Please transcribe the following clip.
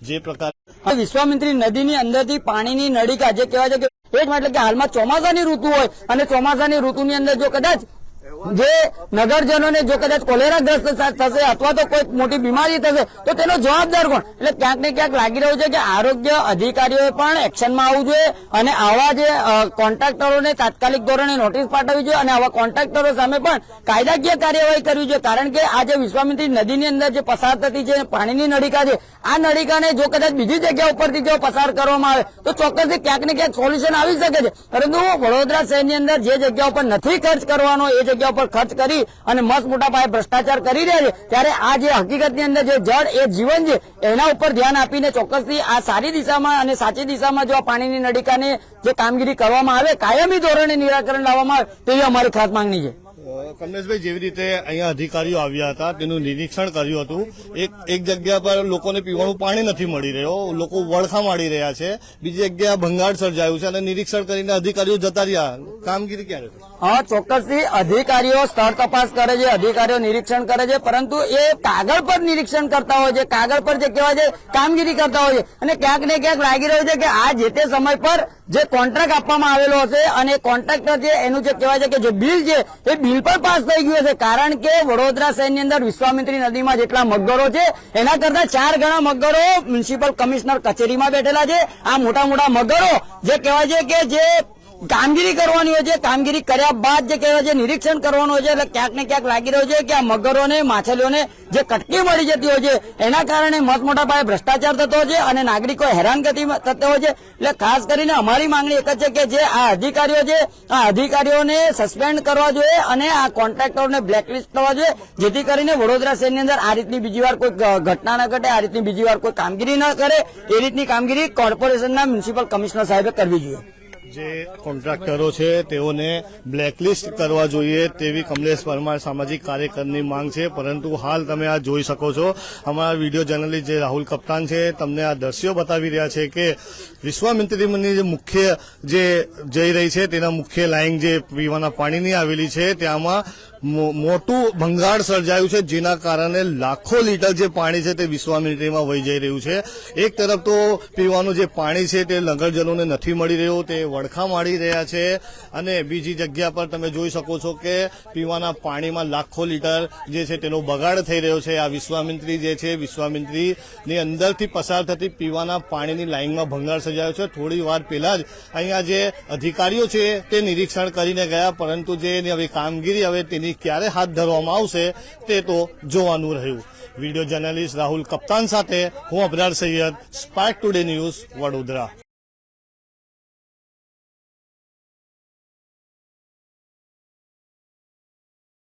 જે પ્રકાર વિશ્વામિત્રી નદીની અંદરથી પાણીની નળિકા જે કહેવાય છે કે એક એટલે કે હાલમાં ચોમાસાની ઋતુ હોય અને ચોમાસાની ઋતુની અંદર જો કદાચ જે નગરજનોને જો કદાચ કોલેરાગ્રસ્ત થશે અથવા તો કોઈ મોટી બીમારી થશે તો તેનો જવાબદાર કોણ? એટલે ક્યાંક ને ક્યાંક લાગી રહ્યું છે કે આરોગ્ય અધિકારીઓએ પણ એક્શનમાં આવવું જોઈએ અને આવા જે કોન્ટ્રાક્ટરોને તાત્કાલિક ધોરણે નોટિસ પાઠવવી જોઈએ અને આવા કોન્ટ્રાક્ટરો સામે પણ કાયદાકીય કાર્યવાહી કરવી જોઈએ, કારણ કે આ જે વિશ્વામિત્રી નદીની અંદર જે પસાર થતી છે પાણીની નળિકા છે, આ નળિકાને જો કદાચ બીજી જગ્યા ઉપરથી જો પસાર કરવામાં આવે તો ચોક્કસથી ક્યાંક ને ક્યાંક સોલ્યુશન આવી શકે છે, પરંતુ વડોદરા શહેરની અંદર જે જગ્યા ઉપર નથી ખર્ચ કરવાનો એ જગ્યા પર ખર્ચ કરી અને મસ્ત મોટા પાયે ભ્રષ્ટાચાર કરી રહ્યા છે, ત્યારે આ જે હકીકતની અંદર જે જળ એ જીવન છે એના ઉપર ધ્યાન આપીને ચોક્કસથી આ સારી દિશામાં અને સાચી દિશામાં જો આ પાણીની નળિકાને જે કામગીરી કરવામાં આવે, કાયમી ધોરણે નિરાકરણ લાવવામાં આવે તેવી અમારી ખાસ માંગણી છે. કમલેશભાઈ, જેવી રીતે અહીંયા અધિકારીઓ આવ્યા હતા તેનું નિરીક્ષણ કર્યું હતું, એક જગ્યા પર લોકોને પીવાનું પાણી નથી મળી રહ્યો, લોકો વળખા મારી રહ્યા છે, બીજી જગ્યા ભંગાણ સર્જાયું છે અને નિરીક્ષણ કરીને અધિકારીઓ જતા રહ્યા. કામગીરી ક્યારે? હા, ચોક્કસથી અધિકારીઓ સ્થળ તપાસ કરે છે, અધિકારીઓ નિરીક્ષણ કરે છે, પરંતુ એ કાગળ પર નિરીક્ષણ કરતા હોય છે, કાગળ પર જે કહેવાય છે કામગીરી કરતા હોય છે અને ક્યાંક ને ક્યાંક લાગી રહ્યું છે કે આ જે તે સમય પર જે કોન્ટ્રાક્ટ આપવામાં આવેલો હશે અને કોન્ટ્રાક્ટર છે એનું જે કહેવાય છે કે જે બિલ છે એ બિલ પણ પાસ થઈ ગયું છે, કારણ કે વડોદરા શહેરની અંદર વિશ્વામિત્રી નદીમાં જેટલા મગરો છે એના કરતા 4 ગણા મગરો મ્યુનિસિપલ કમિશનર કચેરીમાં બેઠેલા છે. આ મોટા મોટા મગરો જે કહેવાય છે કે જે કામગીરી કરવાની હોય છે, કામગીરી કર્યા બાદ જે કહેવાય છે નિરીક્ષણ કરવાનું હોય છે, એટલે ક્યાંક ને ક્યાંક લાગી રહ્યું છે કે આ મગરોને માછલીઓને જે કટકી મળી જતી હોય છે એના કારણે મત મોટા પાયે ભ્રષ્ટાચાર થતો હોય છે અને નાગરિકો હેરાનગતિ થતા હોય છે. એટલે ખાસ કરીને અમારી માંગણી એક જ છે કે જે આ અધિકારીઓ છે આ અધિકારીઓને સસ્પેન્ડ કરવા જોઈએ અને આ કોન્ટ્રાક્ટરોને બ્લેકલિસ્ટ કરવા જોઈએ, જેથી કરીને વડોદરા શહેરની અંદર આ રીતની બીજી વાર કોઈ ઘટના ન ઘટે, આ રીતની બીજી વાર કોઈ કામગીરી ન કરે, એ રીતની કામગીરી કોર્પોરેશનના મ્યુનિસિપલ કમિશનર સાહેબે કરવી જોઈએ. જે કોન્ટ્રાક્ટરો છે તેઓને બ્લેકલિસ્ટ કરવા જોઈએ તેવી કમલેશ પરમાર સામાજિક કાર્યકરની માંગ છે, પરંતુ હાલ તમે આ જોઈ શકો છો, અમારા વિડીયો જર્નલિસ્ટ જે રાહુલ કપ્તાન છે તમને આ દ્રશ્યો બતાવી રહ્યા છે કે વિશ્વામિત્રીની જે મુખ્ય જે જઈ રહી છે તેના મુખ્ય લાઈન જે પીવાના પાણીની આવેલી છે ત્યાંમાં મોટું ભંગાણ સર્જાયું છે, જેના કારણે લાખો લીટર જે પાણી છે તે વિશ્વામિત્રીમાં વહી જઈ રહ્યું છે. એક તરફ તો પીવાનું જે પાણી છે તે નગરજનોને નથી મળી રહ્યું, તે વળખા મારી રહ્યા છે અને બીજી જગ્યા પર તમે જોઈ શકો છો કે પીવાના પાણીમાં લાખો લીટર જે છે તેનો બગાડ થઈ રહ્યો છે. આ વિશ્વામિત્રી જે છે વિશ્વામિત્રીની અંદરથી પસાર થતી પીવાના પાણીની લાઇનમાં ભંગાણ સર્જાયો છે. થોડી વાર પહેલા જ અહીંયા જે અધિકારીઓ છે તે નિરીક્ષણ કરીને ગયા, પરંતુ જે હવે કામગીરી હવે તેની ક્યારે હાથ ધરવામાં આવશે તે તો જોવાનું રહ્યું. વિડીયો જર્નલિસ્ટ રાહુલ કપ્તાન સાથે હું Abrar Sayyed, Spark Today News, Vadodara.